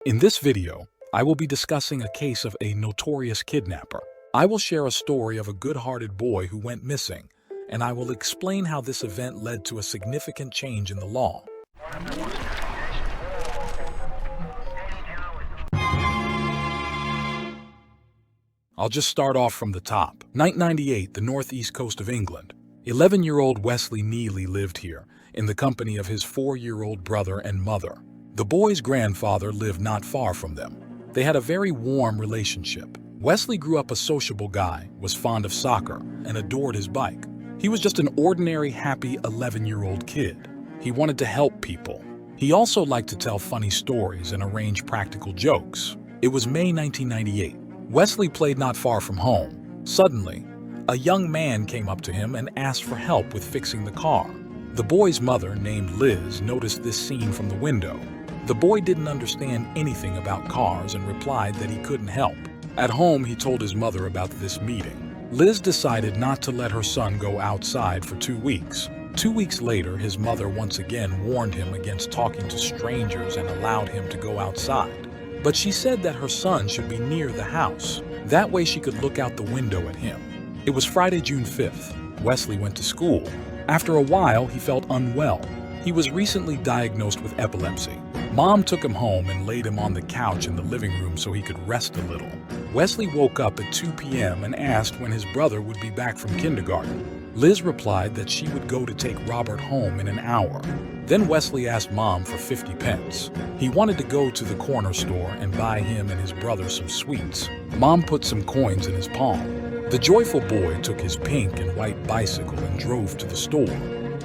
In this video, I will be discussing a case of a notorious kidnapper. I will share a story of a good-hearted boy who went missing, and I will explain how this event led to a significant change in the law. I'll just start off from the top. 1998, the northeast coast of England. 11-year-old Wesley Neely lived here, in the company of his 4-year-old brother and mother. The boy's grandfather lived not far from them. They had a very warm relationship. Wesley grew up a sociable guy, was fond of soccer, and adored his bike. He was just an ordinary, happy 11-year-old kid. He wanted to help people. He also liked to tell funny stories and arrange practical jokes. It was May 1998. Wesley played not far from home. Suddenly, a young man came up to him and asked for help with fixing the car. The boy's mother, named Liz, noticed this scene from the window. The boy didn't understand anything about cars and replied that he couldn't help. At home, he told his mother about this meeting. Liz decided not to let her son go outside for 2 weeks. 2 weeks later, his mother once again warned him against talking to strangers and allowed him to go outside. But she said that her son should be near the house. That way she could look out the window at him. It was Friday, June 5th. Wesley went to school. After a while, he felt unwell. He was recently diagnosed with epilepsy. Mom took him home and laid him on the couch in the living room so he could rest a little. Wesley woke up at 2 p.m. and asked when his brother would be back from kindergarten. Liz replied that she would go to take Robert home in an hour. Then Wesley asked Mom for 50 pence. He wanted to go to the corner store and buy him and his brother some sweets. Mom put some coins in his palm. The joyful boy took his pink and white bicycle and drove to the store.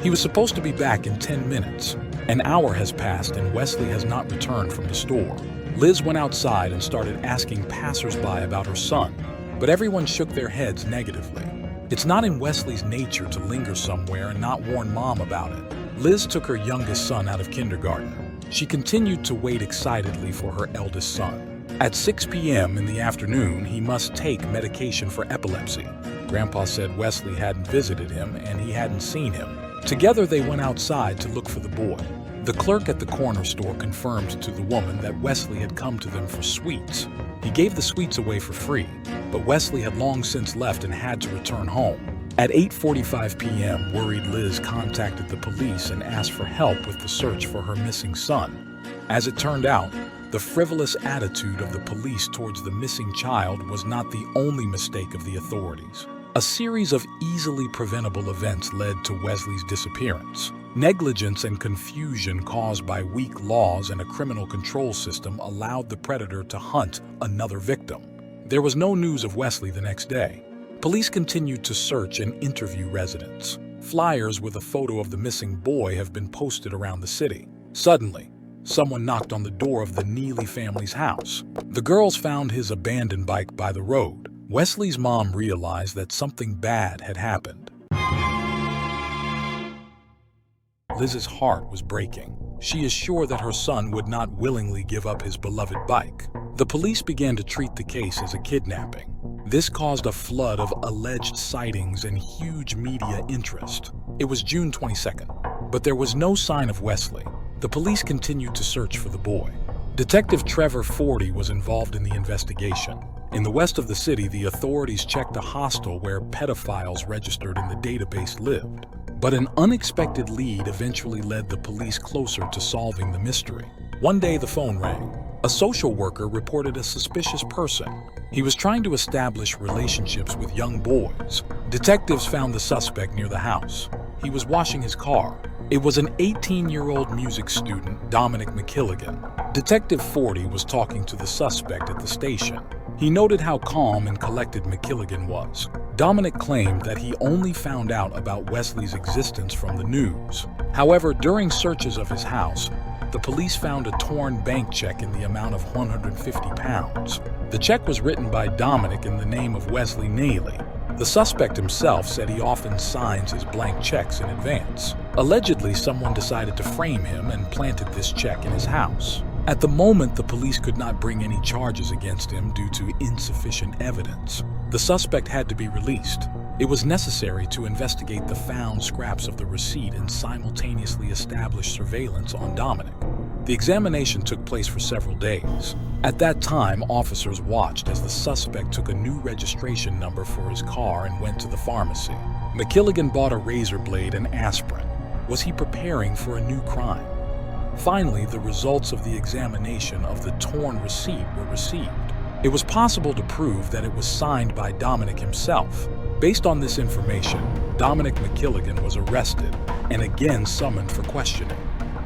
He was supposed to be back in 10 minutes. An hour has passed and Wesley has not returned from the store. Liz went outside and started asking passers-by about her son, but everyone shook their heads negatively. It's not in Wesley's nature to linger somewhere and not warn Mom about it. Liz took her youngest son out of kindergarten. She continued to wait excitedly for her eldest son. At 6 p.m. in the afternoon, he must take medication for epilepsy. Grandpa said Wesley hadn't visited him and he hadn't seen him. Together they went outside to look for the boy. The clerk at the corner store confirmed to the woman that Wesley had come to them for sweets. He gave the sweets away for free, but Wesley had long since left and had to return home. At 8:45 p.m., worried Liz contacted the police and asked for help with the search for her missing son. As it turned out, the frivolous attitude of the police towards the missing child was not the only mistake of the authorities. A series of easily preventable events led to Wesley's disappearance. Negligence and confusion caused by weak laws and a criminal control system allowed the predator to hunt another victim. There was no news of Wesley the next day. Police continued to search and interview residents. Flyers with a photo of the missing boy have been posted around the city. Suddenly, someone knocked on the door of the Neely family's house. The girls found his abandoned bike by the road. Wesley's mom realized that something bad had happened. Liz's heart was breaking. She is sure that her son would not willingly give up his beloved bike. The police began to treat the case as a kidnapping. This caused a flood of alleged sightings and huge media interest. It was June 22nd, but there was no sign of Wesley. The police continued to search for the boy. Detective Trevor Forty was involved in the investigation. In the west of the city, the authorities checked a hostel where pedophiles registered in the database lived. But an unexpected lead eventually led the police closer to solving the mystery. One day the phone rang. A social worker reported a suspicious person. He was trying to establish relationships with young boys. Detectives found the suspect near the house. He was washing his car. It was an 18-year-old music student, Dominic McKilligan. Detective Forty was talking to the suspect at the station. He noted how calm and collected McKilligan was. Dominic claimed that he only found out about Wesley's existence from the news. However, during searches of his house, the police found a torn bank check in the amount of £150. The check was written by Dominic in the name of Wesley Neely. The suspect himself said he often signs his blank checks in advance. Allegedly, someone decided to frame him and planted this check in his house. At the moment, the police could not bring any charges against him due to insufficient evidence. The suspect had to be released. It was necessary to investigate the found scraps of the receipt and simultaneously establish surveillance on Dominic. The examination took place for several days. At that time, officers watched as the suspect took a new registration number for his car and went to the pharmacy. McKilligan bought a razor blade and aspirin. Was he preparing for a new crime? Finally, the results of the examination of the torn receipt were received. It was possible to prove that it was signed by Dominic himself. Based on this information, Dominic McKilligan was arrested and again summoned for questioning.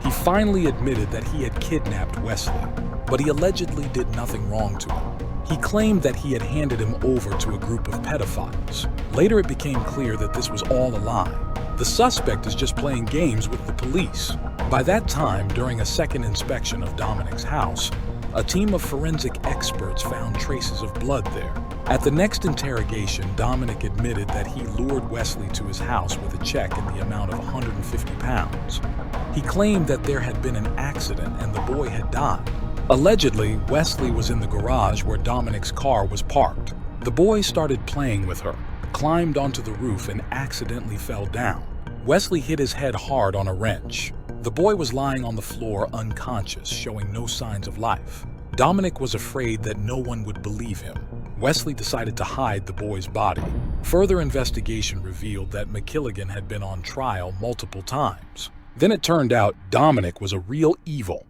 He finally admitted that he had kidnapped Wesley, but he allegedly did nothing wrong to him. He claimed that he had handed him over to a group of pedophiles. Later it became clear that this was all a lie. The suspect is just playing games with the police. By that time, during a second inspection of Dominic's house, a team of forensic experts found traces of blood there. At the next interrogation, Dominic admitted that he lured Wesley to his house with a check in the amount of £150. He claimed that there had been an accident and the boy had died. Allegedly, Wesley was in the garage where Dominic's car was parked. The boy started playing with her, climbed onto the roof, and accidentally fell down. Wesley hit his head hard on a wrench. The boy was lying on the floor unconscious, showing no signs of life. Dominic was afraid that no one would believe him. Wesley decided to hide the boy's body. Further investigation revealed that McKilligan had been on trial multiple times. Then it turned out Dominic was a real evil.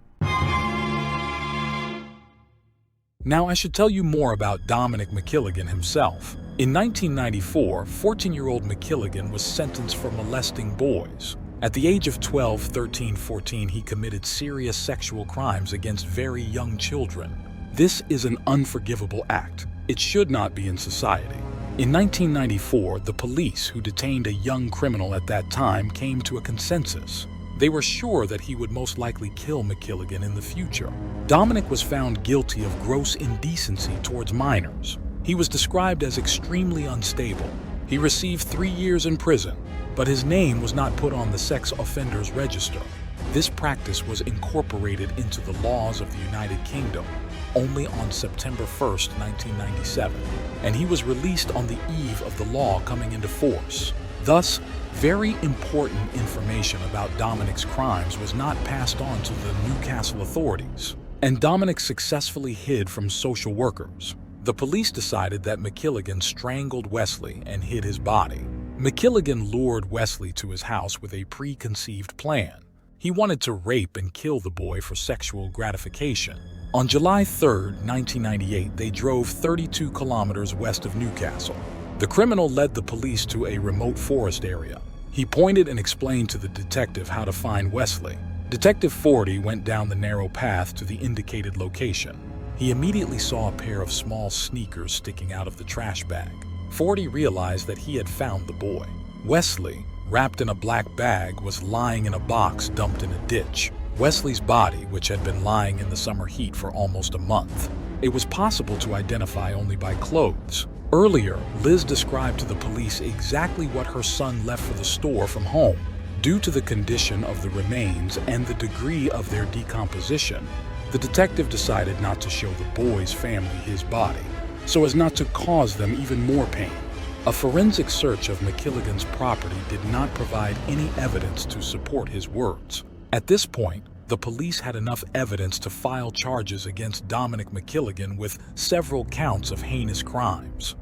Now I should tell you more about Dominic McKilligan himself. In 1994, 14-year-old McKilligan was sentenced for molesting boys. At the age of 12, 13, 14, he committed serious sexual crimes against very young children. This is an unforgivable act. It should not be in society. In 1994, the police, who detained a young criminal at that time, came to a consensus. They were sure that he would most likely kill McKilligan in the future. Dominic was found guilty of gross indecency towards minors. He was described as extremely unstable. He received 3 years in prison, but his name was not put on the sex offenders register. This practice was incorporated into the laws of the United Kingdom only on September 1, 1997, and he was released on the eve of the law coming into force. Thus, very important information about Dominic's crimes was not passed on to the Newcastle authorities, and Dominic successfully hid from social workers. The police decided that McKilligan strangled Wesley and hid his body. McKilligan lured Wesley to his house with a preconceived plan. He wanted to rape and kill the boy for sexual gratification. On July 3, 1998, they drove 32 kilometers west of Newcastle. The criminal led the police to a remote forest area. He pointed and explained to the detective how to find Wesley. Detective Forty went down the narrow path to the indicated location. He immediately saw a pair of small sneakers sticking out of the trash bag. Forty realized that he had found the boy. Wesley, wrapped in a black bag, was lying in a box dumped in a ditch. Wesley's body, which had been lying in the summer heat for almost a month. It was possible to identify only by clothes. Earlier, Liz described to the police exactly what her son left for the store from home. Due to the condition of the remains and the degree of their decomposition, the detective decided not to show the boy's family his body, so as not to cause them even more pain. A forensic search of McKilligan's property did not provide any evidence to support his words. At this point, the police had enough evidence to file charges against Dominic McKilligan with several counts of heinous crimes.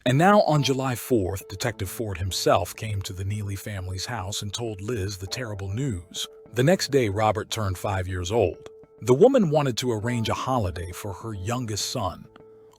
And now on July 4th, Detective Ford himself came to the Neely family's house and told Liz the terrible news. The next day, Robert turned 5 years old. The woman wanted to arrange a holiday for her youngest son,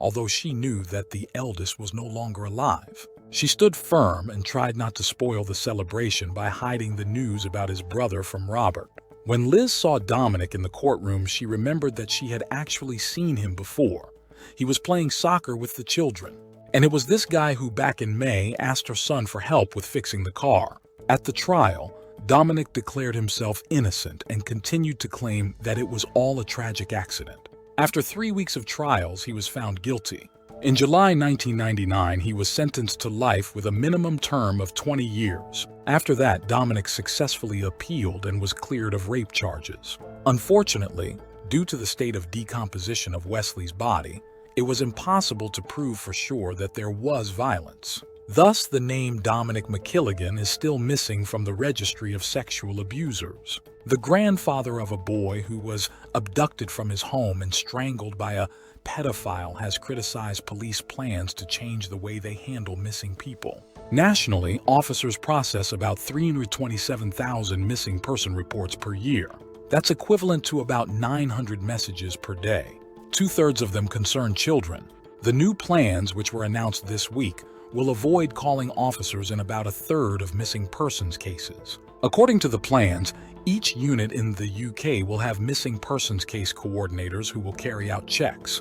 although she knew that the eldest was no longer alive. She stood firm and tried not to spoil the celebration by hiding the news about his brother from Robert. When Liz saw Dominic in the courtroom, she remembered that she had actually seen him before. He was playing soccer with the children. And it was this guy who, back in May, asked her son for help with fixing the car. At the trial, Dominic declared himself innocent and continued to claim that it was all a tragic accident. After 3 weeks of trials, he was found guilty. In July 1999, he was sentenced to life with a minimum term of 20 years. After that, Dominic successfully appealed and was cleared of rape charges. Unfortunately, due to the state of decomposition of Wesley's body, it was impossible to prove for sure that there was violence. Thus, the name Dominic McKilligan is still missing from the registry of sexual abusers. The grandfather of a boy who was abducted from his home and strangled by a pedophile has criticized police plans to change the way they handle missing people. Nationally, officers process about 327,000 missing person reports per year. That's equivalent to about 900 messages per day. 2/3 of them concern children. The new plans, which were announced this week, will avoid calling officers in about 1/3 of missing persons cases. According to the plans, each unit in the UK will have missing persons case coordinators who will carry out checks.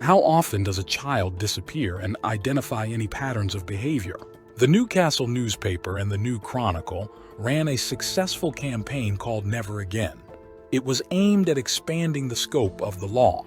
How often does a child disappear, and identify any patterns of behavior? The Newcastle newspaper and the New Chronicle ran a successful campaign called Never Again. It was aimed at expanding the scope of the law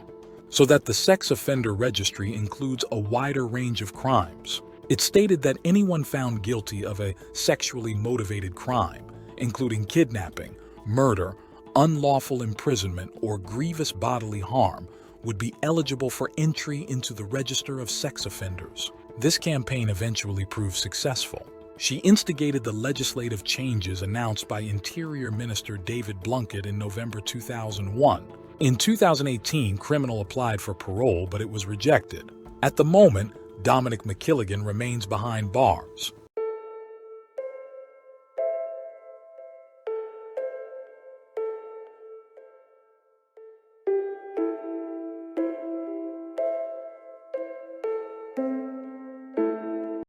so that the sex offender registry includes a wider range of crimes. It stated that anyone found guilty of a sexually motivated crime, including kidnapping, murder, unlawful imprisonment, or grievous bodily harm, would be eligible for entry into the register of sex offenders. This campaign eventually proved successful. She instigated the legislative changes announced by Interior Minister David Blunkett in November 2001. In 2018, Criminal applied for parole, but it was rejected. At the moment, Dominic McKilligan remains behind bars.